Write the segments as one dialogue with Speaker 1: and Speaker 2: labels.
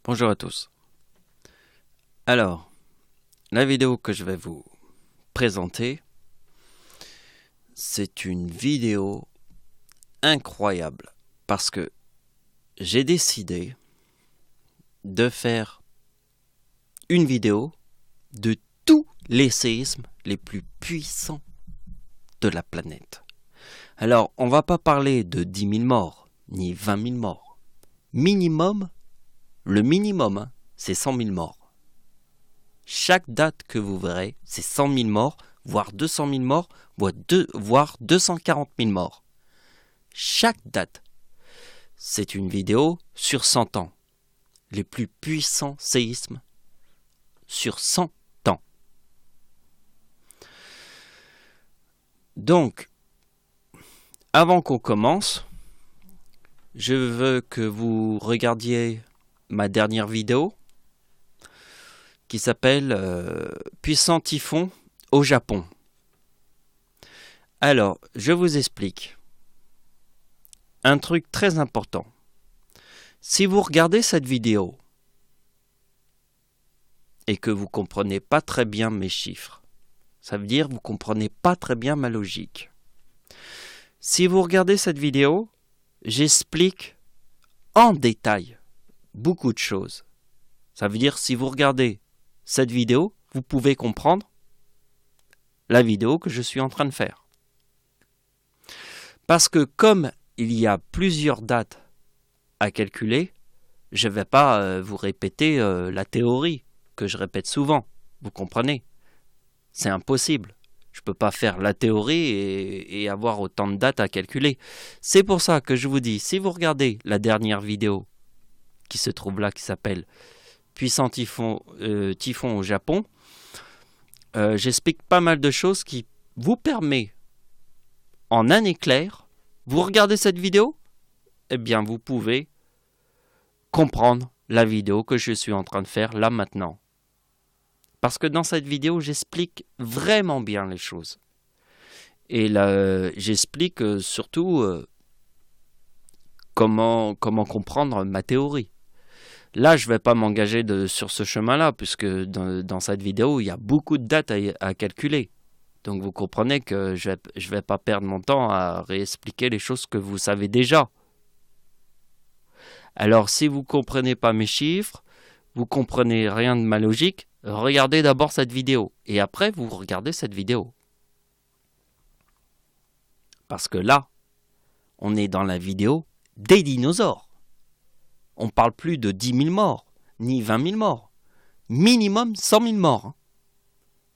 Speaker 1: Bonjour à tous. Alors, la vidéo que je vais vous présenter, c'est une vidéo incroyable parce que j'ai décidé de faire une vidéo de tous les séismes les plus puissants de la planète. Alors, on va pas parler de 10 000 morts, ni 20 000 morts. Le minimum, c'est 100 000 morts. Chaque date que vous verrez, c'est 100 000 morts, voire 200 000 morts, voire 240 000 morts. Chaque date, c'est une vidéo sur 100 ans. Les plus puissants séismes sur 100 ans. Donc, avant qu'on commence, je veux que vous regardiez ma dernière vidéo qui s'appelle Puissant typhon au Japon. Alors, je vous explique un truc très important. Si vous regardez cette vidéo et que vous ne comprenez pas très bien mes chiffres, ça veut dire que vous ne comprenez pas très bien ma logique. Si vous regardez cette vidéo, j'explique en détail beaucoup de choses. Ça veut dire si vous regardez cette vidéo, vous pouvez comprendre la vidéo que je suis en train de faire. Parce que comme il y a plusieurs dates à calculer, je ne vais pas vous répéter la théorie que je répète souvent. Vous comprenez? C'est impossible. Je ne peux pas faire la théorie et avoir autant de dates à calculer. C'est pour ça que je vous dis, si vous regardez la dernière vidéo qui se trouve là, qui s'appelle Puissant typhon au Japon, j'explique pas mal de choses qui vous permettent, en un éclair, vous regardez cette vidéo, eh bien vous pouvez comprendre la vidéo que je suis en train de faire là maintenant. Parce que dans cette vidéo, j'explique vraiment bien les choses. Et là, j'explique surtout comment comprendre ma théorie. Là, je ne vais pas m'engager sur ce chemin-là, puisque dans cette vidéo, il y a beaucoup de dates à calculer. Donc vous comprenez que je ne vais pas perdre mon temps à réexpliquer les choses que vous savez déjà. Alors, si vous ne comprenez pas mes chiffres, vous ne comprenez rien de ma logique, regardez d'abord cette vidéo. Et après, vous regardez cette vidéo. Parce que là, on est dans la vidéo des dinosaures. On ne parle plus de 10 000 morts, ni 20 000 morts. Minimum 100 000 morts. Hein,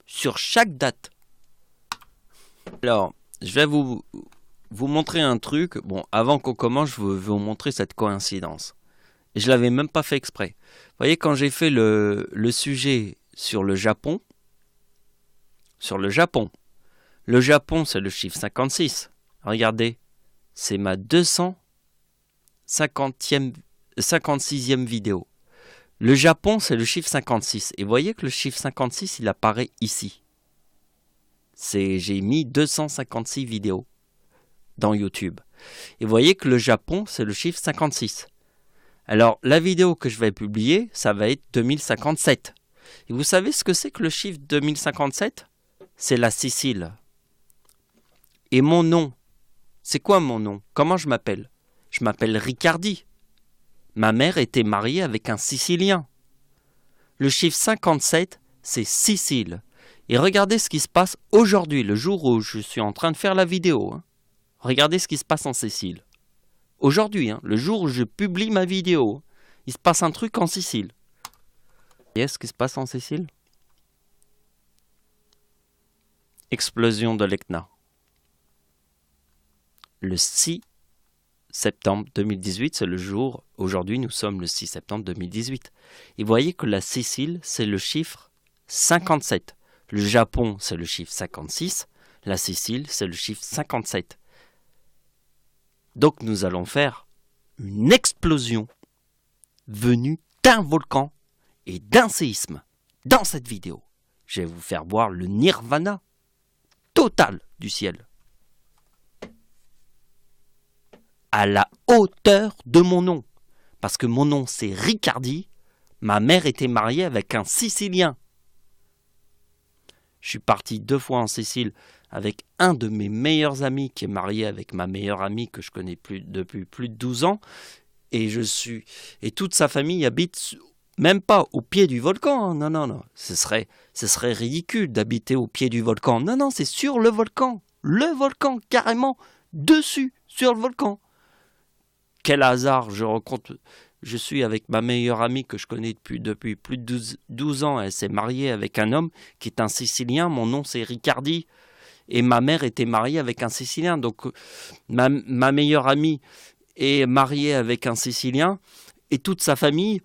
Speaker 1: sur chaque date. Alors, je vais vous montrer un truc. Bon, avant qu'on commence, je vais vous montrer cette coïncidence. Et je ne l'avais même pas fait exprès. Vous voyez, quand j'ai fait le sujet sur le Japon, le Japon, c'est le chiffre 56. Regardez, c'est ma 256e vidéo. Le Japon, c'est le chiffre 56. Et vous voyez que le chiffre 56, il apparaît ici. J'ai mis 256 vidéos dans YouTube. Et vous voyez que le Japon, c'est le chiffre 56. Alors, la vidéo que je vais publier, ça va être 2057. Et vous savez ce que c'est que le chiffre 2057 ? C'est la Sicile. Et mon nom, c'est quoi mon nom ? Comment je m'appelle ? Je m'appelle Ricardi. Ma mère était mariée avec un Sicilien. Le chiffre 57, c'est Sicile. Et regardez ce qui se passe aujourd'hui, le jour où je suis en train de faire la vidéo. Hein. Regardez ce qui se passe en Sicile. Aujourd'hui, le jour où je publie ma vidéo, il se passe un truc en Sicile. Vous voyez ce qui se passe en Sicile ? Explosion de l'Etna. Le 6 septembre 2018, c'est le jour, aujourd'hui nous sommes le 6 septembre 2018. Et vous voyez que la Sicile, c'est le chiffre 57. Le Japon, c'est le chiffre 56. La Sicile, c'est le chiffre 57. Donc nous allons faire une explosion venue d'un volcan et d'un séisme. Dans cette vidéo, je vais vous faire voir le nirvana total du ciel. À la hauteur de mon nom. Parce que mon nom c'est Ricardi, Ma mère était mariée avec un Sicilien. Je suis parti 2 fois en Sicile avec un de mes meilleurs amis qui est marié avec ma meilleure amie que je connais depuis plus de 12 ans. Et toute sa famille habite même pas au pied du volcan. Non, non, non. Ce serait ridicule d'habiter au pied du volcan. Non, non, c'est sur le volcan. Le volcan, carrément, dessus, sur le volcan. Quel hasard, je suis avec ma meilleure amie que je connais depuis plus de 12 ans. Elle s'est mariée avec un homme qui est un Sicilien. Mon nom, c'est Ricardi. Et ma mère était mariée avec un Sicilien. Donc, ma meilleure amie est mariée avec un Sicilien. Et toute sa famille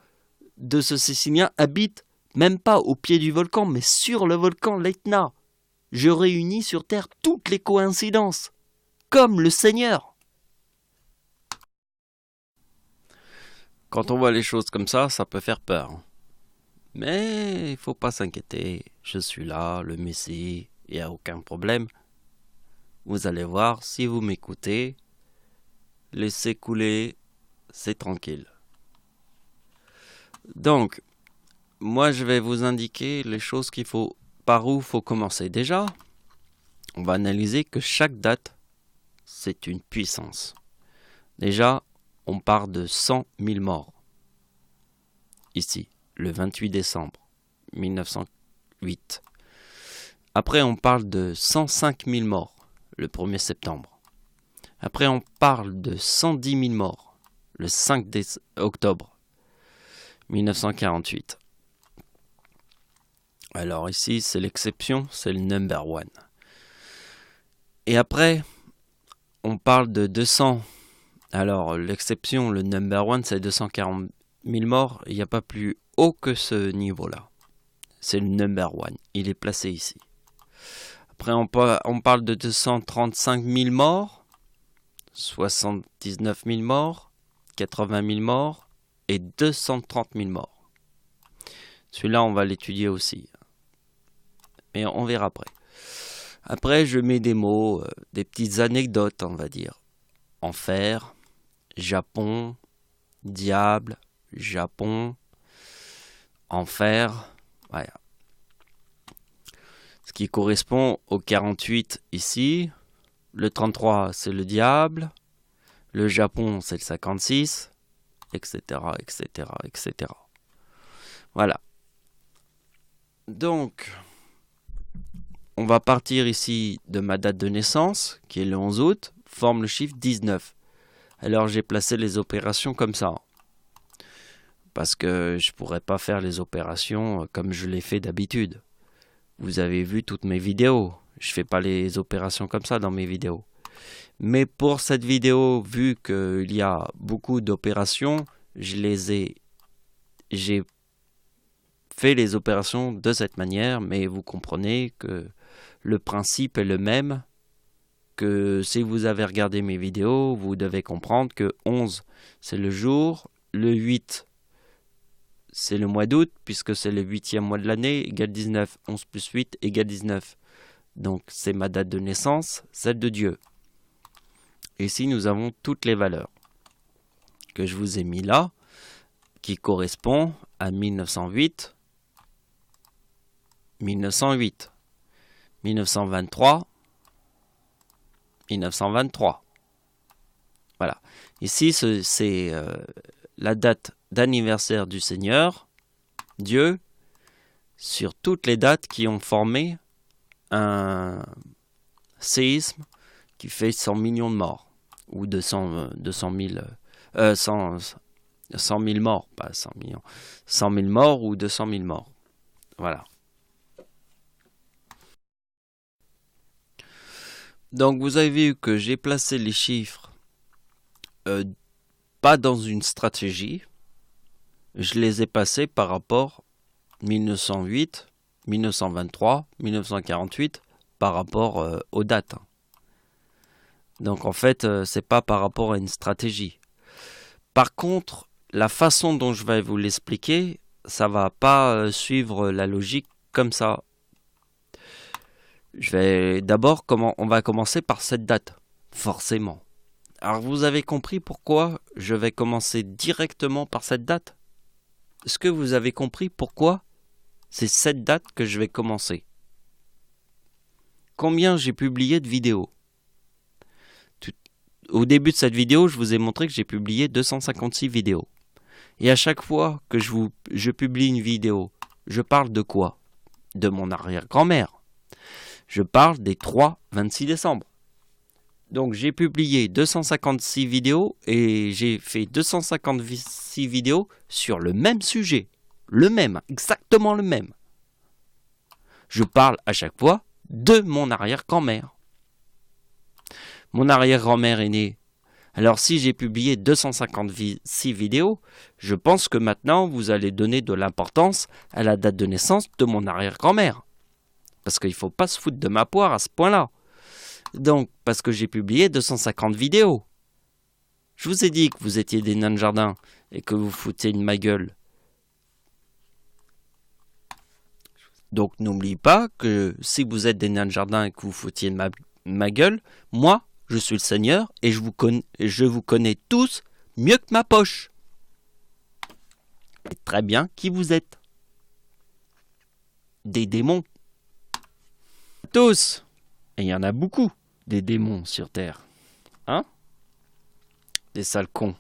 Speaker 1: de ce Sicilien habite même pas au pied du volcan, mais sur le volcan l'Etna. Je réunis sur Terre toutes les coïncidences, comme le Seigneur. Quand on voit les choses comme ça peut faire peur. Mais il faut pas s'inquiéter, je suis là, le Messie, il n'y a aucun problème. Vous allez voir, si vous m'écoutez, laissez couler, c'est tranquille. Donc, moi je vais vous indiquer les choses par où il faut commencer. Déjà, on va analyser que chaque date, c'est une puissance. Déjà, on part de 100 000 morts. Ici, le 28 décembre 1908. Après, on parle de 105 000 morts, le 1er septembre. Après, on parle de 110 000 morts, le 5 octobre 1948. Alors ici, c'est l'exception, c'est le number one. Et après, on parle de 200. Alors, l'exception, le number one, c'est 240 000 morts. Il n'y a pas plus haut que ce niveau-là. C'est le number one. Il est placé ici. Après, on parle de 235 000 morts, 79 000 morts, 80 000 morts et 230 000 morts. Celui-là, on va l'étudier aussi. Mais on verra après. Après, je mets des mots, des petites anecdotes, on va dire. Enfer, Japon, diable, Japon, enfer, voilà. Ce qui correspond au 48 ici. Le 33, c'est le diable. Le Japon, c'est le 56, etc., etc., etc. Voilà. Donc, on va partir ici de ma date de naissance, qui est le 11 août, forme le chiffre 19. Alors, j'ai placé les opérations comme ça. Parce que je ne pourrais pas faire les opérations comme je l'ai fait d'habitude. Vous avez vu toutes mes vidéos. Je ne fais pas les opérations comme ça dans mes vidéos. Mais pour cette vidéo, vu qu'il y a beaucoup d'opérations, j'ai fait les opérations de cette manière, mais vous comprenez que le principe est le même, que si vous avez regardé mes vidéos, vous devez comprendre que 11, c'est le jour, le 8, c'est le mois d'août, puisque c'est le 8e mois de l'année, égale 19. 11 plus 8 égale 19. Donc, c'est ma date de naissance, celle de Dieu. Ici, nous avons toutes les valeurs que je vous ai mis là, qui correspondent à 1908, 1908, 1923, 1923. Voilà. Ici, c'est la date d'anniversaire du Seigneur, Dieu, sur toutes les dates qui ont formé un séisme qui fait 100 millions de morts, ou 100 000 morts, pas 100 millions, 100 000 morts ou 200 000 morts. Voilà. Donc vous avez vu que j'ai placé les chiffres pas dans une stratégie. Je les ai passés par rapport 1908, 1923, 1948 par rapport aux dates. Donc en fait, c'est pas par rapport à une stratégie. Par contre, la façon dont je vais vous l'expliquer, ça va pas suivre la logique comme ça. Je vais d'abord on va commencer par cette date, forcément. Alors vous avez compris pourquoi je vais commencer directement par cette date? est-ce que vous avez compris pourquoi c'est cette date que je vais commencer? Combien j'ai publié de vidéos? Au début de cette vidéo, je vous ai montré que j'ai publié 256 vidéos. Et à chaque fois que je publie une vidéo, je parle de quoi? De mon arrière-grand-mère. Je parle des 3-26 décembre. Donc j'ai publié 256 vidéos et j'ai fait 256 vidéos sur le même sujet. Le même, exactement le même. Je parle à chaque fois de mon arrière-grand-mère. Mon arrière-grand-mère est née. Alors si j'ai publié 256 vidéos, je pense que maintenant vous allez donner de l'importance à la date de naissance de mon arrière-grand-mère. Parce qu'il ne faut pas se foutre de ma poire à ce point-là. Donc, parce que j'ai publié 250 vidéos. Je vous ai dit que vous étiez des nains de jardin et que vous foutiez de ma gueule. Donc n'oubliez pas que si vous êtes des nains de jardin et que vous foutiez de ma gueule, moi, je suis le Seigneur et je vous connais tous mieux que ma poche. Et très bien qui vous êtes. Des démons. Tous. Et il y en a beaucoup, des démons sur Terre. Hein? Des sales cons.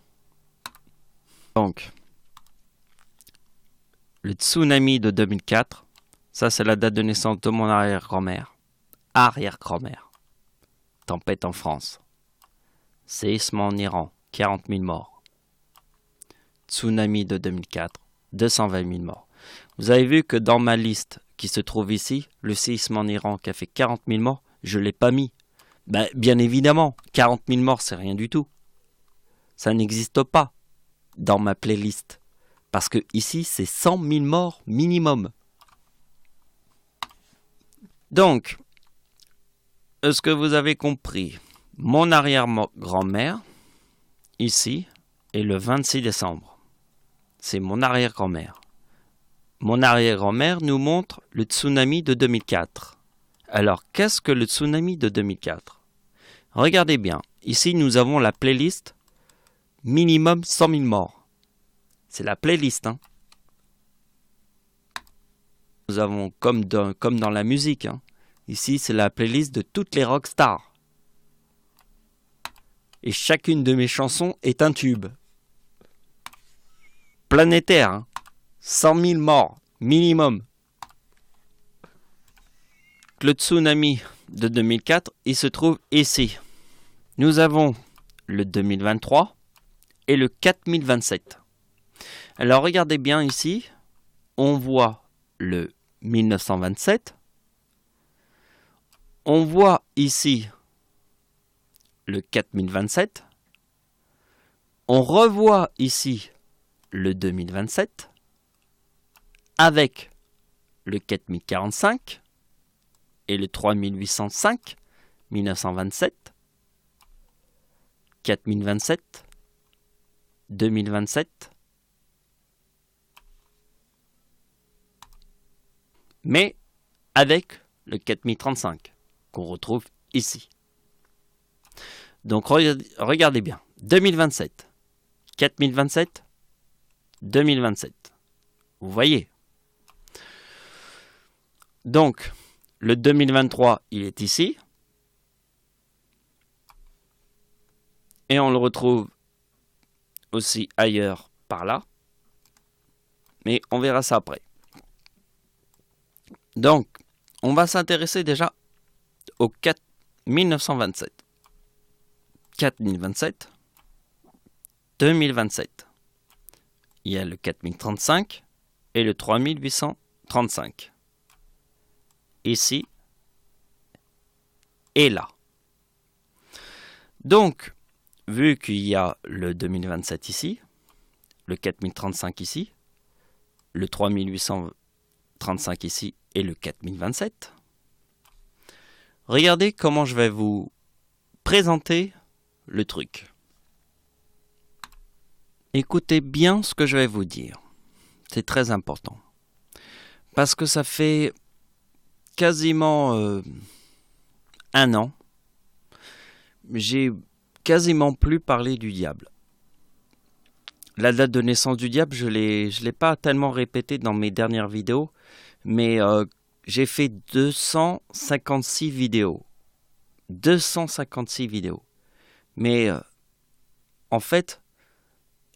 Speaker 1: Donc, le tsunami de 2004, ça c'est la date de naissance de mon arrière-grand-mère. Arrière-grand-mère. Tempête en France. Séisme en Iran, 40 000 morts. Tsunami de 2004, 220 000 morts. Vous avez vu que dans ma liste qui se trouve ici, le séisme en Iran qui a fait 40 000 morts, je ne l'ai pas mis. Ben, bien évidemment, 40 000 morts, c'est rien du tout. Ça n'existe pas dans ma playlist. Parce que ici, c'est 100 000 morts minimum. Donc, est-ce que vous avez compris? Mon arrière-grand-mère, ici, est le 26 décembre. C'est mon arrière-grand-mère. Mon arrière-grand-mère nous montre le tsunami de 2004. Alors, qu'est-ce que le tsunami de 2004? Regardez bien. Ici, nous avons la playlist minimum 100 000 morts. C'est la playlist, hein. Nous avons, comme dans la musique, hein. Ici, c'est la playlist de toutes les rockstars. Et chacune de mes chansons est un tube. Planétaire, hein. 100 000 morts, minimum. Le tsunami de 2004, il se trouve ici. Nous avons le 2023 et le 4027. Alors regardez bien ici, on voit le 1927. On voit ici le 4027. On revoit ici le 2027 avec le 4045 et le 3805, 1927, 4027, 2027, mais avec le 4035 qu'on retrouve ici. Donc regardez bien, 2027, 4027, 2027. Vous voyez. Donc, le 2023, il est ici. Et on le retrouve aussi ailleurs par là. Mais on verra ça après. Donc, on va s'intéresser déjà au 1927. 4027, 2027. Il y a le 4035 et le 3835. Ici et là. Donc, vu qu'il y a le 2027 ici, le 4035 ici, le 3835 ici et le 4027, regardez comment je vais vous présenter le truc. Écoutez bien ce que je vais vous dire. C'est très important. Parce que ça fait quasiment un an, j'ai quasiment plus parlé du diable. La date de naissance du diable, je l'ai pas tellement répété dans mes dernières vidéos, mais j'ai fait 256 vidéos. 256 vidéos. Mais en fait,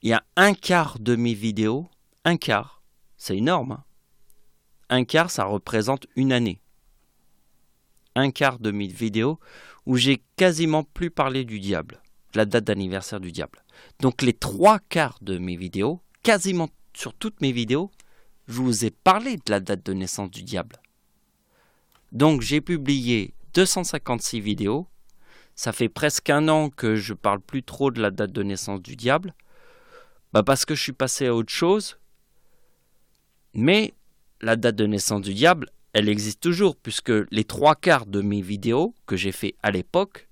Speaker 1: il y a un quart de mes vidéos, un quart, c'est énorme, hein. Un quart, ça représente une année. Un quart de mes vidéos où j'ai quasiment plus parlé du diable, la date d'anniversaire du diable. Donc les trois quarts de mes vidéos, quasiment sur toutes mes vidéos, je vous ai parlé de la date de naissance du diable. Donc j'ai publié 256 vidéos. Ça fait presque un an que je parle plus trop de la date de naissance du diable. Parce que je suis passé à autre chose. Mais la date de naissance du diable, elle existe toujours, puisque les trois quarts de mes vidéos que j'ai fait à l'époque,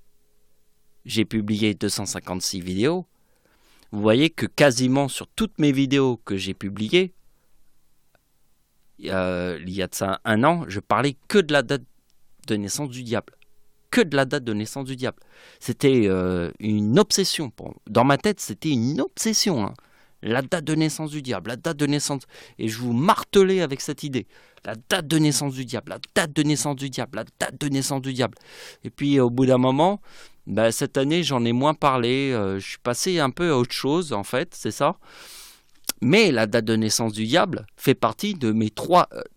Speaker 1: j'ai publié 256 vidéos. Vous voyez que quasiment sur toutes mes vidéos que j'ai publiées, il y a de ça un an, je parlais que de la date de naissance du diable. Que de la date de naissance du diable. C'était une obsession. Dans ma tête, c'était une obsession. Hein. La date de naissance du diable, la date de naissance... Et je vous martelais avec cette idée. La date de naissance du diable, la date de naissance du diable, la date de naissance du diable. Et puis au bout d'un moment, cette année, j'en ai moins parlé. Je suis passé un peu à autre chose, en fait, c'est ça. Mais la date de naissance du diable fait partie de mes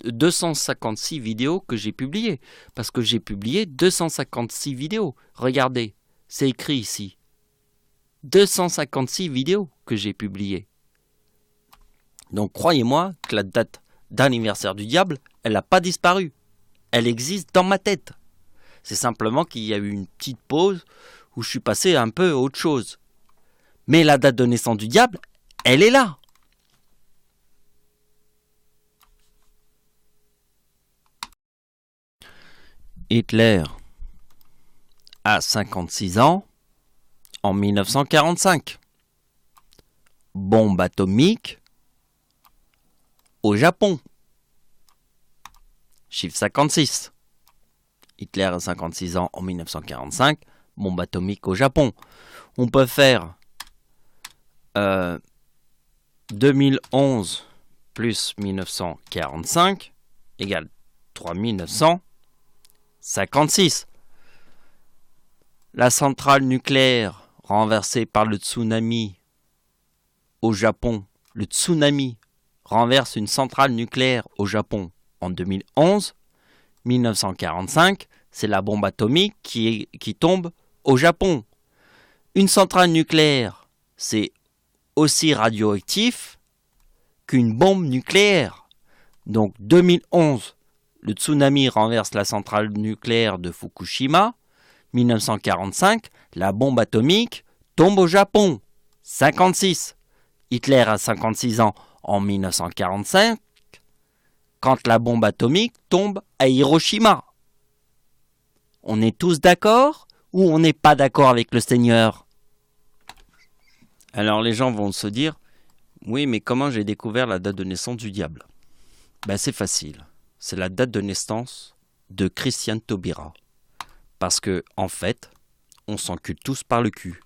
Speaker 1: 256 vidéos que j'ai publiées. Parce que j'ai publié 256 vidéos. Regardez, c'est écrit ici. 256 vidéos que j'ai publiées. Donc croyez-moi que la date d'anniversaire du diable, elle n'a pas disparu. Elle existe dans ma tête. C'est simplement qu'il y a eu une petite pause où je suis passé un peu à autre chose. Mais la date de naissance du diable, elle est là. Hitler a 56 ans en 1945. Bombe atomique au Japon. Chiffre 56. Hitler a 56 ans en 1945. Bombe atomique au Japon. On peut faire 2011 plus 1945 égale 3956. La centrale nucléaire renversée par le tsunami au Japon. Le tsunami renverse une centrale nucléaire au Japon en 2011. 1945, c'est la bombe atomique qui tombe au Japon. Une centrale nucléaire, c'est aussi radioactif qu'une bombe nucléaire. Donc 2011, le tsunami renverse la centrale nucléaire de Fukushima. 1945, la bombe atomique tombe au Japon. 56. Hitler a 56 ans en 1945, quand la bombe atomique tombe à Hiroshima. On est tous d'accord ou on n'est pas d'accord avec le Seigneur? Alors les gens vont se dire, oui, mais comment j'ai découvert la date de naissance du diable? C'est facile. C'est la date de naissance de Christiane Taubira. Parce que, en fait, on s'encule tous par le cul.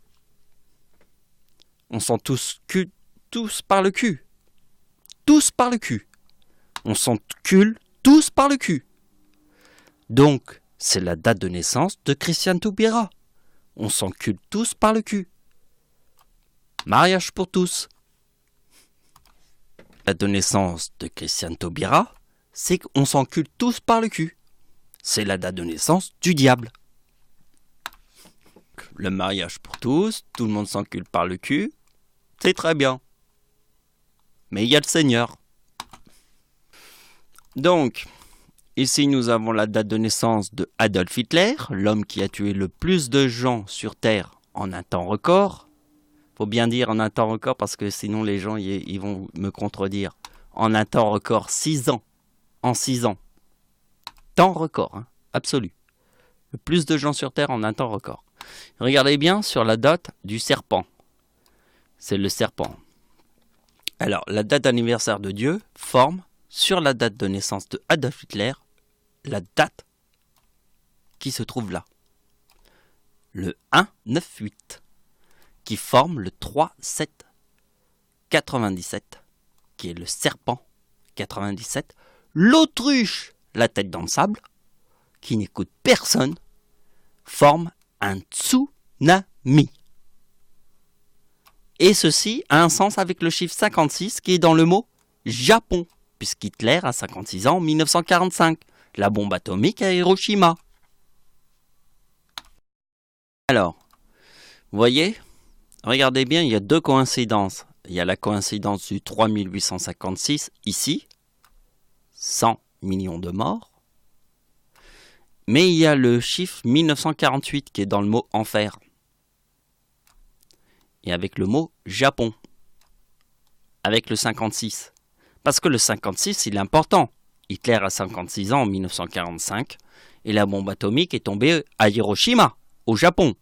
Speaker 1: On s'encule tous par le cul. Tous par le cul. On s'encule tous par le cul. Donc, c'est la date de naissance de Christiane Taubira. On s'encule tous par le cul. Mariage pour tous. La date de naissance de Christiane Taubira, c'est qu'on s'encule tous par le cul. C'est la date de naissance du diable. Le mariage pour tous, tout le monde s'encule par le cul, c'est très bien. Mais il y a le Seigneur. Donc, ici nous avons la date de naissance de Adolf Hitler, l'homme qui a tué le plus de gens sur Terre en un temps record. Faut bien dire en un temps record parce que sinon les gens ils vont me contredire. En un temps record, 6 ans. En 6 ans. Temps record, hein, absolu. Le plus de gens sur Terre en un temps record. Regardez bien sur la date du serpent. C'est le serpent. Alors, la date d'anniversaire de Dieu forme, sur la date de naissance de Adolf Hitler, la date qui se trouve là. Le 1-9-8, qui forme le 3-7, 97, qui est le serpent 97, l'autruche, la tête dans le sable, qui n'écoute personne, forme un tsunami. Et ceci a un sens avec le chiffre 56 qui est dans le mot Japon, puisqu'Hitler a 56 ans en 1945, la bombe atomique à Hiroshima. Alors, vous voyez, regardez bien, il y a deux coïncidences. Il y a la coïncidence du 3856 ici, 100 millions de morts. Mais il y a le chiffre 1948 qui est dans le mot enfer. Et avec le mot Japon. Avec le 56. Parce que le 56, il est important. Hitler a 56 ans en 1945 et la bombe atomique est tombée à Hiroshima, au Japon.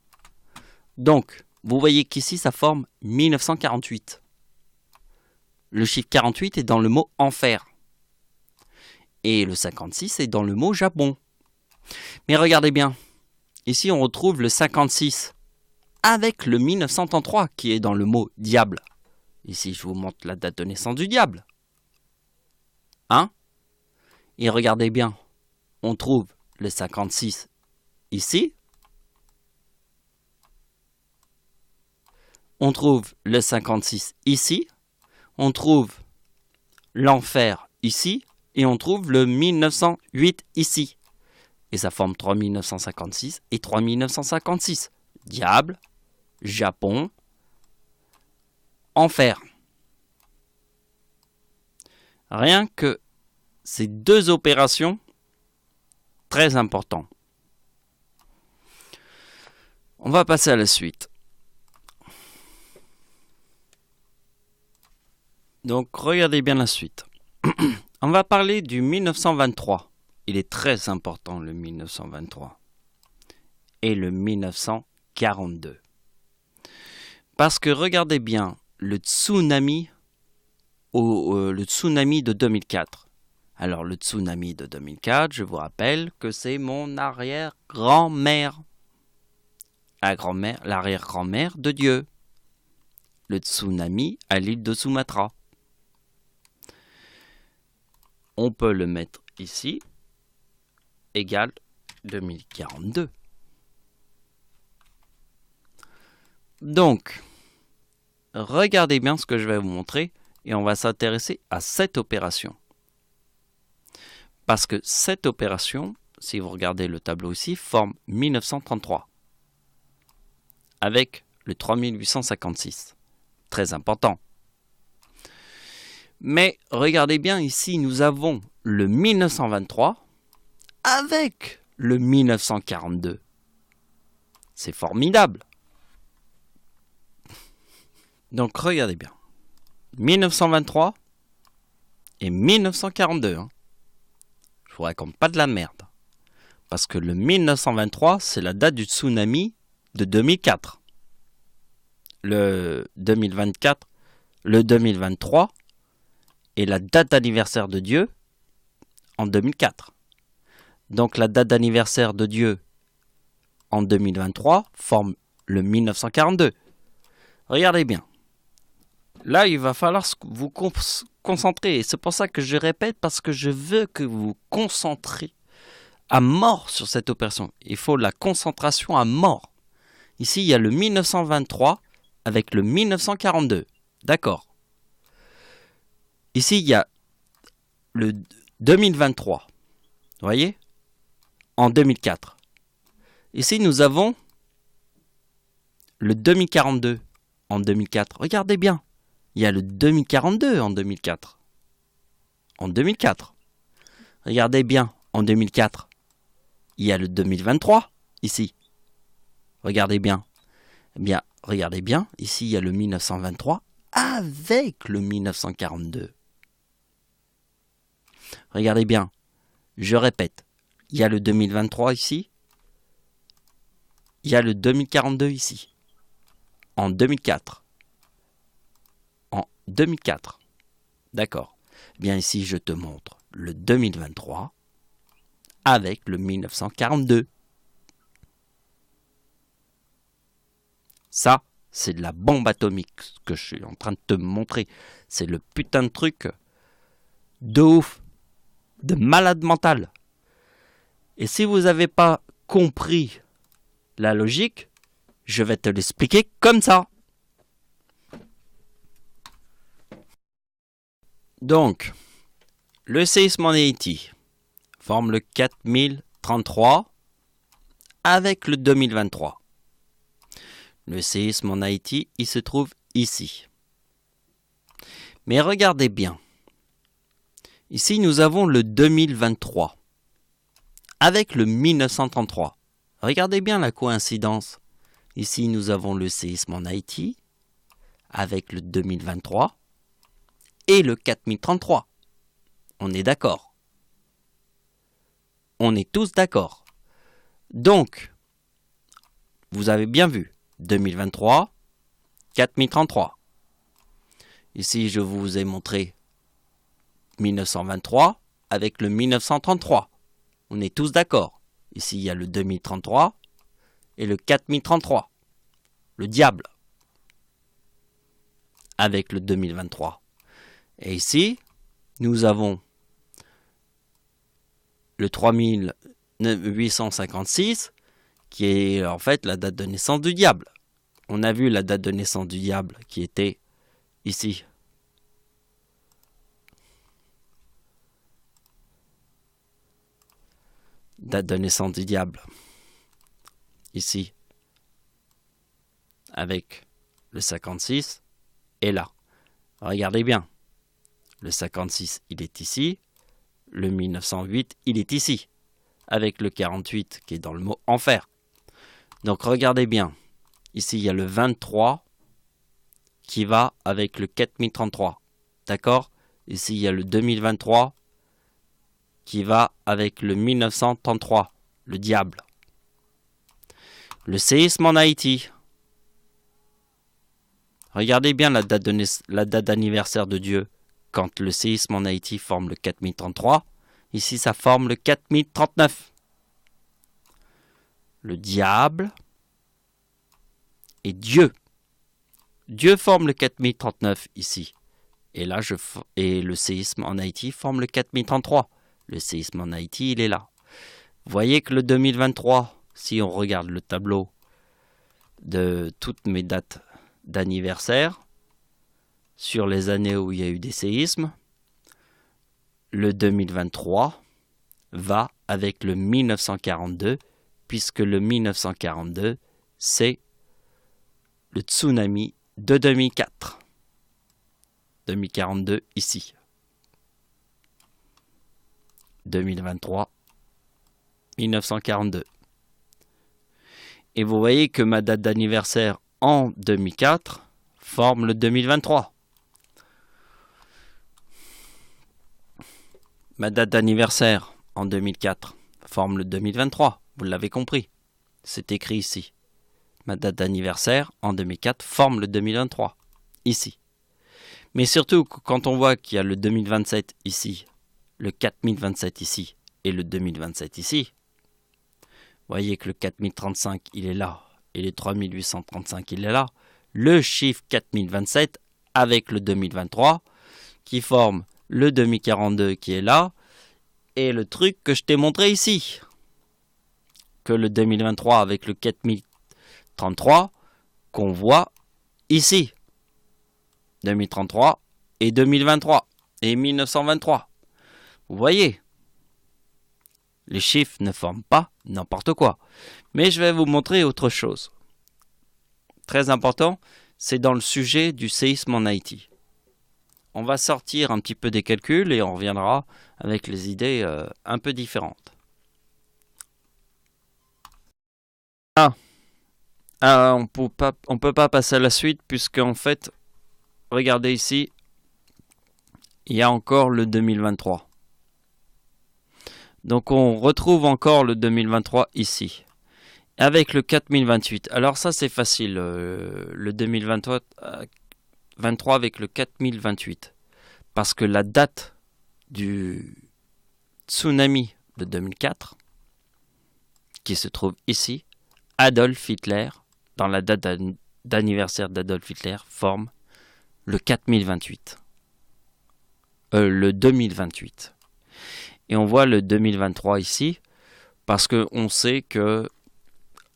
Speaker 1: Donc, vous voyez qu'ici, ça forme 1948. Le chiffre 48 est dans le mot enfer. Et le 56 est dans le mot Japon. Mais regardez bien, ici on retrouve le 56 avec le 1933 qui est dans le mot diable. Ici je vous montre la date de naissance du diable. Hein? Et regardez bien, on trouve le 56 ici. On trouve le 56 ici. On trouve l'enfer ici. Et on trouve le 1908 ici. Et ça forme 3956 et 3956. Diable, Japon, enfer. Rien que ces deux opérations, très importantes. On va passer à la suite. Donc, regardez bien la suite. On va parler du 1923. Il est très important, le 1923. Et le 1942. Parce que regardez bien, le tsunami de 2004. Alors, le tsunami de 2004, je vous rappelle que c'est mon arrière-grand-mère. L'arrière-grand-mère de Dieu. Le tsunami à l'île de Sumatra. On peut le mettre ici, égale 2042. Donc, regardez bien ce que je vais vous montrer et on va s'intéresser à cette opération. Parce que cette opération, si vous regardez le tableau ici, forme 1933 avec le 3856. Très important. Mais regardez bien ici, nous avons le 1923 avec le 1942. C'est formidable. Donc regardez bien. 1923 et 1942. Je vous raconte pas de la merde. Parce que le 1923, c'est la date du tsunami de 2004. Le 2024, le 2023 est la date d'anniversaire de Dieu en 2004. Donc la date d'anniversaire de Dieu en 2023 forme le 1942. Regardez bien. Là, il va falloir vous concentrer. Et c'est pour ça que je répète, parce que je veux que vous vous concentrez à mort sur cette opération. Il faut la concentration à mort. Ici, il y a le 1923 avec le 1942. D'accord. Ici, il y a le 2023. Vous voyez? En 2004. Ici, nous avons le 2042 en 2004. Regardez bien. Il y a le 2042 en 2004. En 2004. Regardez bien. En 2004. Il y a le 2023 ici. Regardez bien. Eh bien, regardez bien. Ici, il y a le 1923 avec le 1942. Regardez bien. Je répète. Il y a le 2023 ici. Il y a le 2042 ici. En 2004. En 2004. D'accord. Eh bien, ici, je te montre le 2023 avec le 1942. Ça, C'est de la bombe atomique, ce que je suis en train de te montrer. C'est le putain de truc de ouf, de malade mental. Et si vous n'avez pas compris la logique, je vais te l'expliquer comme ça. Donc, le séisme en Haïti forme le 4033 avec le 2023. Le séisme en Haïti, il se trouve ici. Mais regardez bien. Ici, nous avons le 2023 avec le 1933. Regardez bien la coïncidence. Ici, nous avons le séisme en Haïti avec le 2023 et le 4033. On est d'accord. On est tous d'accord. Donc, vous avez bien vu, 2023, 4033. Ici, je vous ai montré 1923 avec le 1933. On est tous d'accord. Ici, il y a le 2033 et le 4033. Le diable. Avec le 2023. Et ici, nous avons le 3856 qui est en fait la date de naissance du diable. On a vu la date de naissance du diable qui était ici. Date de naissance du diable. Ici. Avec le 56 et là. Regardez bien. Le 56, il est ici. Le 1908, il est ici. Avec le 48 qui est dans le mot enfer. Donc regardez bien. Ici, il y a le 23 qui va avec le 4033. D'accord? Ici, il y a le 2023 qui va avec le 1933. Le diable. Le séisme en Haïti. Regardez bien la date d'anniversaire de Dieu. Quand le séisme en Haïti forme le 4033, ici ça forme le 4039. Le diable et Dieu. Dieu forme le 4039 ici. Et là, et le séisme en Haïti forme le 4033. Le séisme en Haïti, il est là. Vous voyez que le 2023, si on regarde le tableau de toutes mes dates d'anniversaire, sur les années où il y a eu des séismes, le 2023 va avec le 1942, puisque le 1942, c'est le tsunami de 2004. 2042 ici. 2023, 1942. Et vous voyez que ma date d'anniversaire en 2004 forme le 2023. Ma date d'anniversaire en 2004 forme le 2023. Vous l'avez compris. C'est écrit ici. Ma date d'anniversaire en 2004 forme le 2023. Ici. Mais surtout, quand on voit qu'il y a le 2027 ici, le 4027 ici et le 2027 ici, vous voyez que le 4035 il est là et le 3835 il est là. Le chiffre 4027 avec le 2023 qui forme le 2042 qui est là, et le truc que je t'ai montré ici. Que le 2023 avec le 4033 qu'on voit ici. 2033 et 2023 et 1923. Vous voyez, les chiffres ne forment pas n'importe quoi. Mais je vais vous montrer autre chose. Très important, c'est dans le sujet du séisme en Haïti. On va sortir un petit peu des calculs et on reviendra avec les idées un peu différentes. On peut pas passer à la suite puisque en fait, regardez ici, il y a encore le 2023. Donc on retrouve encore le 2023 ici. Avec le 4028. Alors ça c'est facile, le 2023 avec le 4028. Parce que la date du tsunami de 2004, qui se trouve ici, Adolf Hitler, dans la date d'anniversaire d'Adolf Hitler forme le 4028. Le 2028. Et on voit le 2023 ici, parce qu'on sait que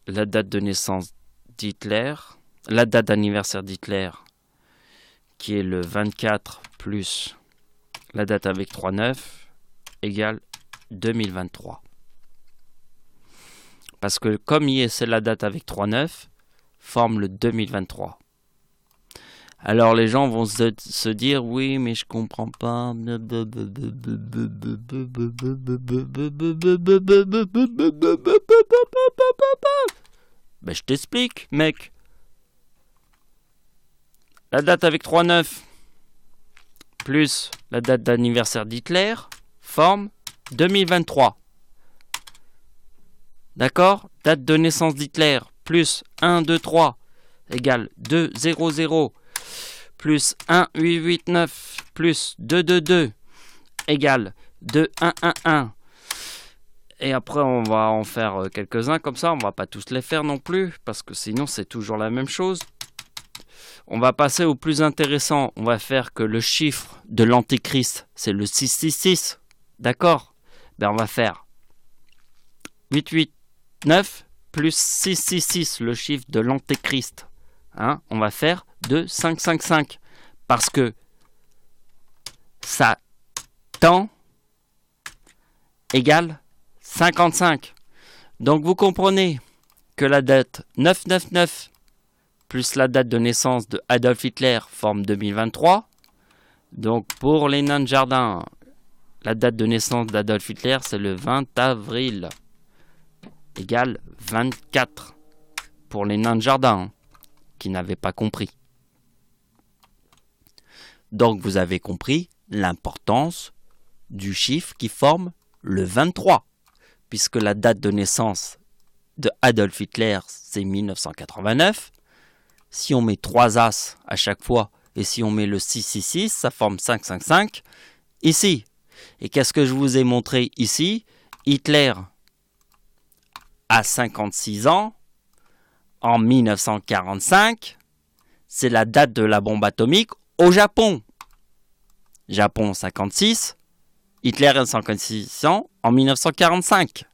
Speaker 1: la date de naissance d'Hitler, la date d'anniversaire d'Hitler, qui est le 24 plus la date avec 3,9, égale 2023. Parce que comme c'est la date avec 3,9, forme le 2023. Alors les gens vont se dire, oui, mais je comprends pas. Ben, je t'explique, mec. La date avec 3,9 plus la date d'anniversaire d'Hitler forme 2023. D'accord? Date de naissance d'Hitler plus 1, 2, 3 égale 2, 0, 0 plus 1, 8, 8, 9 plus 2, 2, 2 égale 2, 1, 1, 1. Et après, on va en faire quelques-uns comme ça. On va pas tous les faire non plus, parce que sinon, c'est toujours la même chose. On va passer au plus intéressant. On va faire que le chiffre de l'Antéchrist, c'est le 666. D'accord? Ben, on va faire 8, 8, 9 plus 666, le chiffre de l'Antéchrist. Hein? On va faire 2, 5, 5, 5. Parce que Satan égale 55. Donc vous comprenez que la date 999 plus la date de naissance de Adolf Hitler forme 2023. Donc pour les nains de jardin, la date de naissance d'Adolf Hitler, c'est le 20 avril. Égale 24. Pour les nains de jardin, qui n'avaient pas compris. Donc vous avez compris l'importance du chiffre qui forme le 23. Puisque la date de naissance de Adolf Hitler, c'est 1989. Si on met 3 as à chaque fois, et si on met le 666, ça forme 555 ici. Et qu'est-ce que je vous ai montré ici? Hitler a 56 ans, en 1945, c'est la date de la bombe atomique au Japon. Japon 56, Hitler a 56 ans en 1945.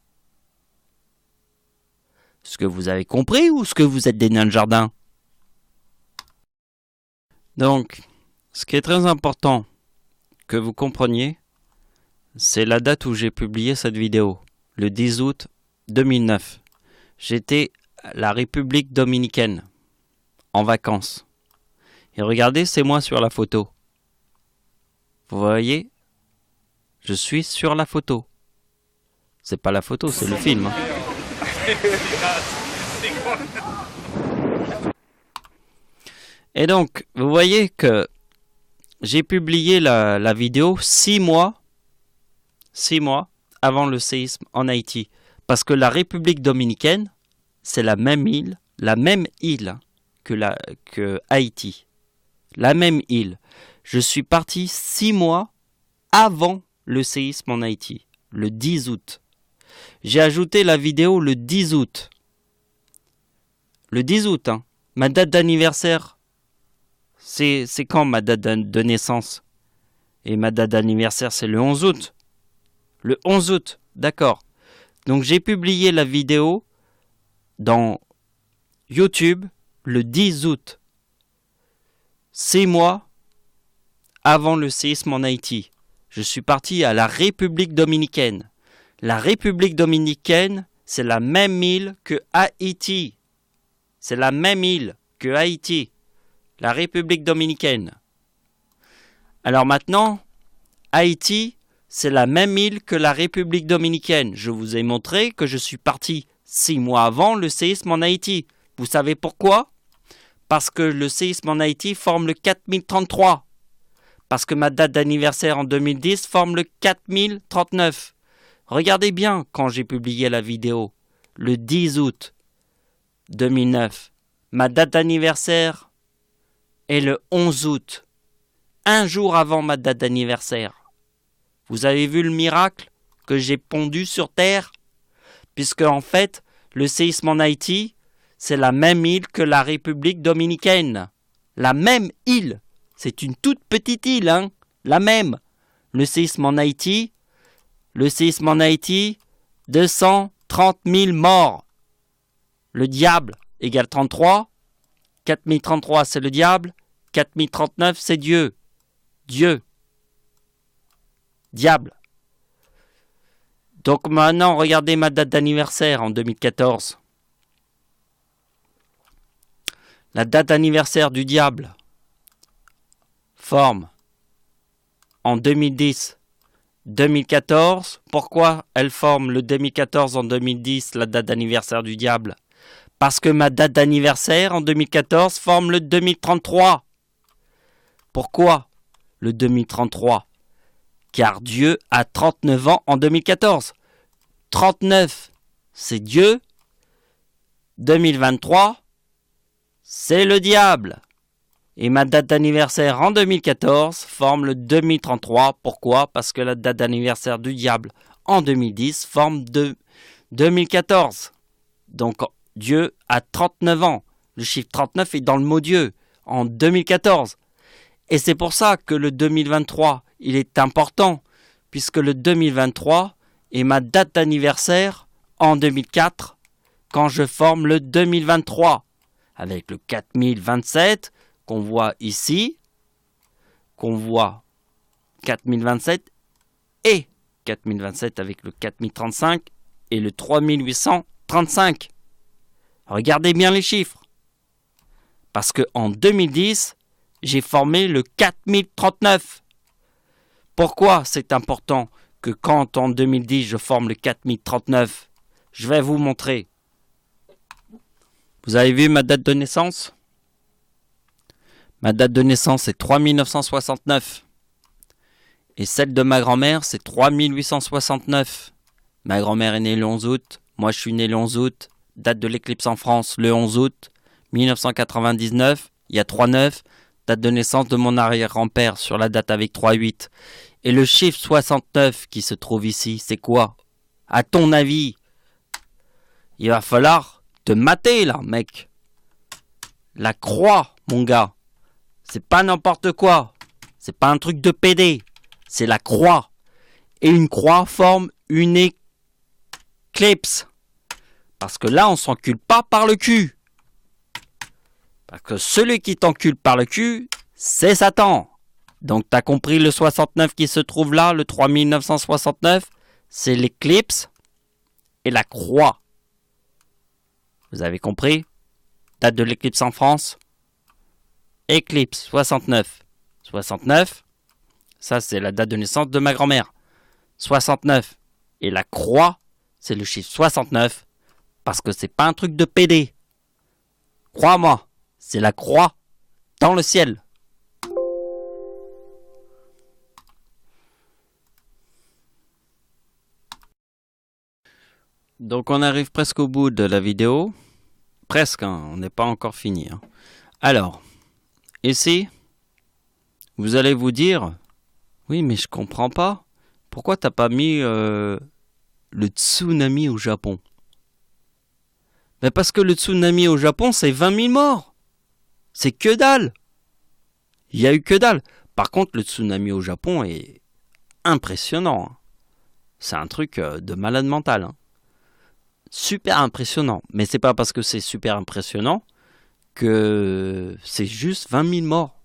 Speaker 1: Est-ce que vous avez compris ou est-ce que vous êtes des nains de jardin? Donc, ce qui est très important que vous compreniez, c'est la date où j'ai publié cette vidéo, le 10 août 2009. J'étais à la République dominicaine, en vacances. Et regardez, c'est moi sur la photo. Vous voyez, je suis sur la photo. C'est pas la photo, c'est le film. Hein. Et donc, vous voyez que j'ai publié la vidéo 6 mois avant le séisme en Haïti. Parce que la République dominicaine, c'est la même île que Haïti. La même île. Je suis parti 6 mois avant le séisme en Haïti, le 10 août. J'ai ajouté la vidéo le 10 août. Le 10 août, hein. Ma date d'anniversaire, c'est quand ma date de naissance? Et ma date d'anniversaire, c'est le 11 août. Le 11 août, d'accord. Donc j'ai publié la vidéo dans YouTube le 10 août. 6 mois avant le séisme en Haïti. Je suis parti à la République dominicaine. La République dominicaine, c'est la même île que Haïti. C'est la même île que Haïti. La République dominicaine. Alors maintenant, Haïti, c'est la même île que la République dominicaine. Je vous ai montré que je suis parti 6 mois avant le séisme en Haïti. Vous savez pourquoi? Parce que le séisme en Haïti forme le 4033. Parce que ma date d'anniversaire en 2010 forme le 4039. Regardez bien quand j'ai publié la vidéo, le 10 août 2009. Ma date d'anniversaire est le 11 août, un jour avant ma date d'anniversaire. Vous avez vu le miracle que j'ai pondu sur Terre? Puisque en fait, le séisme en Haïti, c'est la même île que la République dominicaine. La même île. C'est une toute petite île, hein. La même. Le séisme en Haïti, 230 000 morts. Le diable égale 33. 4033, c'est le diable. 4039, c'est Dieu. Dieu. Diable. Donc maintenant, regardez ma date d'anniversaire en 2014. La date d'anniversaire du diable forme en 2010, 2014. Pourquoi elle forme le 2014 en 2010, la date d'anniversaire du diable? Parce que ma date d'anniversaire en 2014 forme le 2033. Pourquoi le 2033? Car Dieu a 39 ans en 2014. 39, c'est Dieu. 2023, c'est le diable. Et ma date d'anniversaire en 2014 forme le 2033. Pourquoi? Parce que la date d'anniversaire du diable en 2010 forme de 2014. Donc Dieu a 39 ans. Le chiffre 39 est dans le mot Dieu en 2014. Et c'est pour ça que le 2023, il est important, puisque le 2023 est ma date d'anniversaire en 2004, quand je forme le 2023, avec le 4027 qu'on voit ici, qu'on voit 4027 et 4027 avec le 4035 et le 3835. Regardez bien les chiffres. Parce qu'en 2010, j'ai formé le 4039. Pourquoi c'est important que quand en 2010 je forme le 4039? Je vais vous montrer. Vous avez vu ma date de naissance? Ma date de naissance est 3969. Et celle de ma grand-mère, c'est 3869. Ma grand-mère est née le 11 août. Moi, je suis né le 11 août. Date de l'éclipse en France, le 11 août 1999. Il y a 3-9. Date de naissance de mon arrière-grand-père sur la date avec 3-8. Et le chiffre 69 qui se trouve ici, c'est quoi? À ton avis? Il va falloir te mater là, mec. La croix, mon gars. C'est pas n'importe quoi. C'est pas un truc de PD. C'est la croix. Et une croix forme une éclipse. Parce que là, on s'encule pas par le cul. Parce que celui qui t'encule par le cul, c'est Satan. Donc, t'as compris le 69 qui se trouve là, le 3969, c'est l'éclipse et la croix. Vous avez compris? Date de l'éclipse en France. Éclipse 69. 69, ça c'est la date de naissance de ma grand-mère. 69. Et la croix, c'est le chiffre 69. Parce que c'est pas un truc de PD. Crois-moi, c'est la croix dans le ciel. Donc on arrive presque au bout de la vidéo. Presque, hein, on n'est pas encore fini. Hein. Alors, ici, vous allez vous dire, oui mais je comprends pas. Pourquoi t'as pas mis le tsunami au Japon? Mais parce que le tsunami au Japon, c'est 20 000 morts. C'est que dalle. Il y a eu que dalle. Par contre, le tsunami au Japon est impressionnant. Hein. C'est un truc de malade mental. Hein. Super impressionnant. Mais c'est pas parce que c'est super impressionnant que c'est juste 20 000 morts.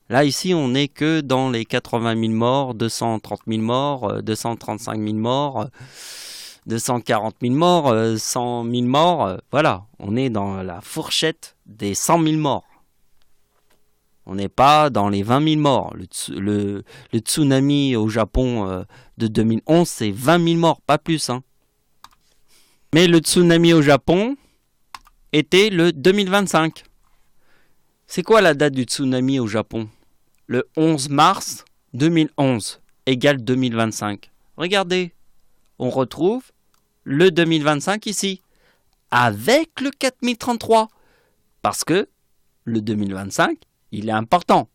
Speaker 1: Là, ici, on n'est que dans les 80 000 morts, 230 000 morts, 235 000 morts, 240 000 morts, 100 000 morts. Voilà, on est dans la fourchette des 100 000 morts. On n'est pas dans les 20 000 morts. Le tsunami au Japon de 2011, c'est 20 000 morts, pas plus. Hein. Mais le tsunami au Japon était le 2025. C'est quoi la date du tsunami au Japon? Le 11 mars 2011 égale 2025. Regardez, on retrouve le 2025 ici, avec le 4033. Parce que le 2025, il est important.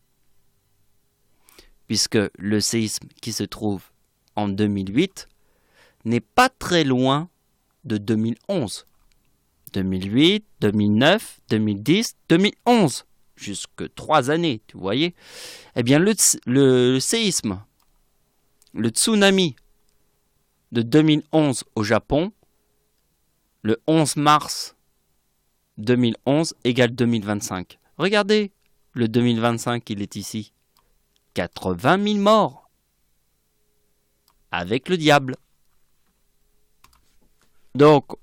Speaker 1: Puisque le séisme qui se trouve en 2008 n'est pas très loin de 2011. 2008, 2009, 2010, 2011. Jusque 3 années, tu voyez. Eh bien, le séisme, le tsunami de 2011 au Japon, le 11 mars 2011 égale 2025. Regardez, le 2025, il est ici. 80 000 morts. Avec le diable. Donc,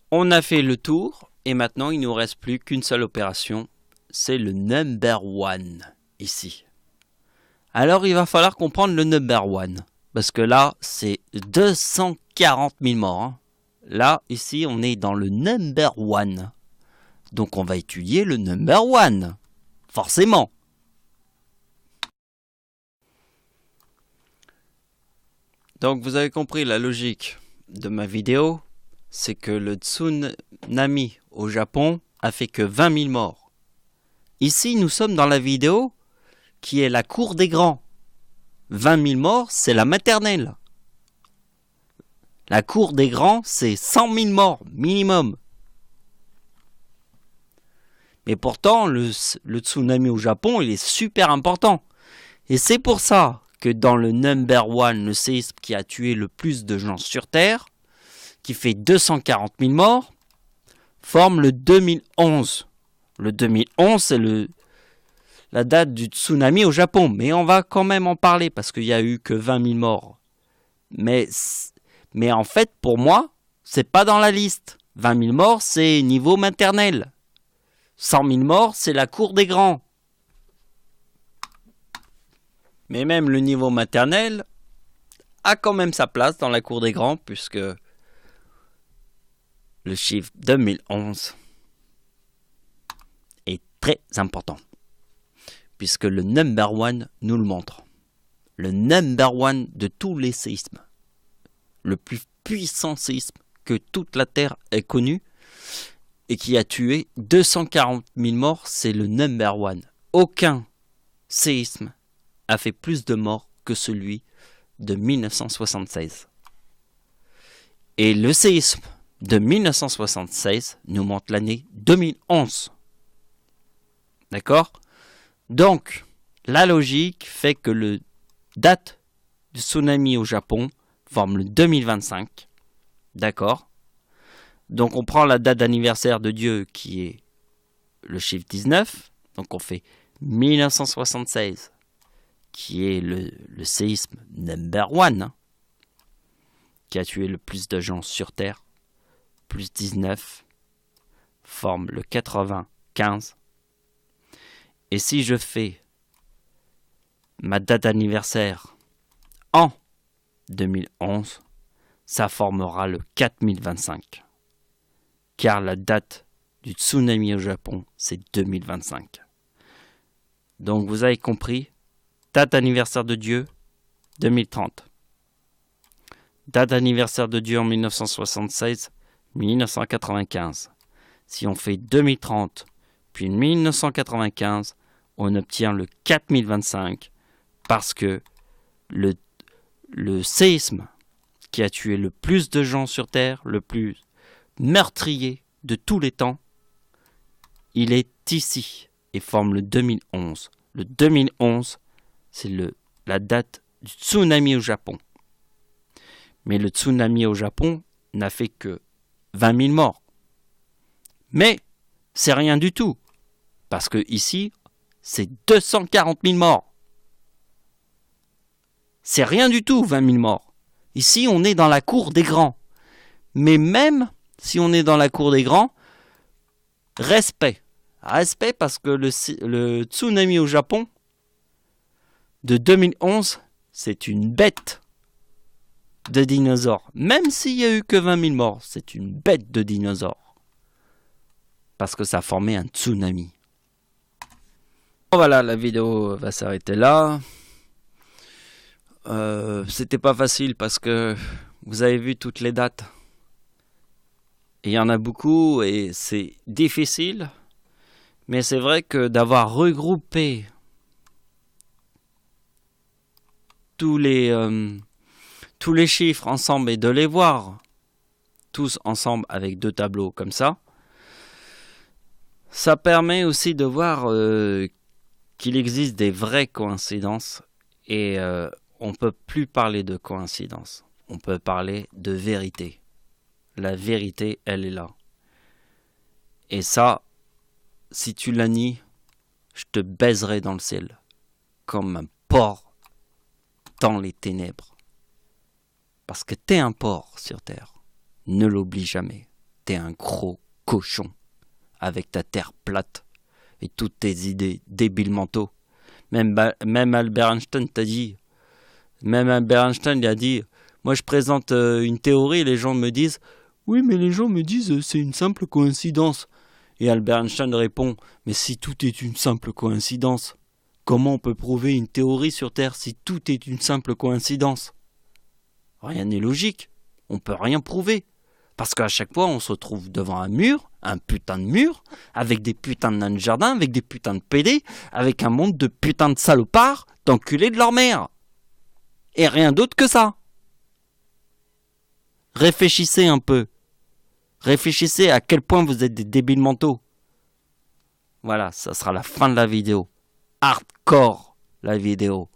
Speaker 1: on a fait le tour. Et maintenant, il ne nous reste plus qu'une seule opération. C'est le number one, ici. Alors, il va falloir comprendre le number one. Parce que là, c'est 240 000 morts. Hein. Là, ici, on est dans le number one. Donc, on va étudier le number one. Forcément. Donc, vous avez compris la logique de ma vidéo. C'est que le tsunami au Japon a fait que 20 000 morts. Ici, nous sommes dans la vidéo qui est la cour des grands. 20 000 morts, c'est la maternelle. La cour des grands, c'est 100 000 morts minimum. Mais pourtant, le tsunami au Japon, il est super important. Et c'est pour ça que dans le number one, le séisme qui a tué le plus de gens sur Terre, qui fait 240 000 morts, forme le 2011. Le 2011, c'est la date du tsunami au Japon. Mais on va quand même en parler parce qu'il n'y a eu que 20 000 morts. Mais en fait, pour moi, c'est pas dans la liste. 20 000 morts, c'est niveau maternel. 100 000 morts, c'est la cour des grands. Mais même le niveau maternel a quand même sa place dans la cour des grands puisque le chiffre 2011 est très important. Puisque le number one nous le montre. Le number one de tous les séismes. Le plus puissant séisme que toute la Terre ait connu et qui a tué 240 000 morts, c'est le number one. Aucun séisme a fait plus de morts que celui de 1976. Et le séisme de 1976 nous montre l'année 2011. D'accord ? Donc, la logique fait que le date du tsunami au Japon forme le 2025. D'accord ? Donc, on prend la date d'anniversaire de Dieu qui est le chiffre 19. Donc, on fait 1976 qui est le séisme number one, hein, qui a tué le plus de gens sur Terre. Plus 19 forme le 95. Et si je fais ma date d'anniversaire en 2011, ça formera le 4025. Car la date du tsunami au Japon, c'est 2025. Donc vous avez compris, date d'anniversaire de Dieu, 2030. Date d'anniversaire de Dieu en 1976, 1995. Si on fait 2030, puis 1995, on obtient le 4025 parce que le séisme qui a tué le plus de gens sur Terre, le plus meurtrier de tous les temps, il est ici et forme le 2011. Le 2011, c'est la date du tsunami au Japon. Mais le tsunami au Japon n'a fait que 20 000 morts. Mais c'est rien du tout. Parce que ici, c'est 240 000 morts. C'est rien du tout, 20 000 morts. Ici, on est dans la cour des grands. Mais même si on est dans la cour des grands, respect. Respect parce que le tsunami au Japon de 2011, c'est une bête de dinosaure. Même s'il n'y a eu que 20 000 morts, c'est une bête de dinosaure. Parce que ça a formé un tsunami. Voilà, la vidéo va s'arrêter là. C'était pas facile parce que vous avez vu toutes les dates. Il y en a beaucoup et c'est difficile. Mais c'est vrai que d'avoir regroupé tous les chiffres ensemble et de les voir tous ensemble avec 2 tableaux comme ça. Ça permet aussi de voir qu'il existe des vraies coïncidences et on ne peut plus parler de coïncidence. On peut parler de vérité. La vérité, elle est là. Et ça, si tu la nies, je te baiserai dans le ciel, comme un porc dans les ténèbres. Parce que t'es un porc sur Terre. Ne l'oublie jamais. T'es un gros cochon, avec ta terre plate et toutes tes idées débiles mentaux. Même Albert Einstein t'a dit, même Albert Einstein il a dit, moi je présente une théorie et les gens me disent, oui mais les gens me disent c'est une simple coïncidence. Et Albert Einstein répond, mais si tout est une simple coïncidence, comment on peut prouver une théorie sur Terre si tout est une simple coïncidence? Rien n'est logique, on peut rien prouver. Parce qu'à chaque fois, on se retrouve devant un mur, un putain de mur, avec des putains de nains de jardin, avec des putains de pédés, avec un monde de putains de salopards, d'enculés de leur mère. Et rien d'autre que ça. Réfléchissez un peu. Réfléchissez à quel point vous êtes des débiles mentaux. Voilà, ça sera la fin de la vidéo. Hardcore, la vidéo.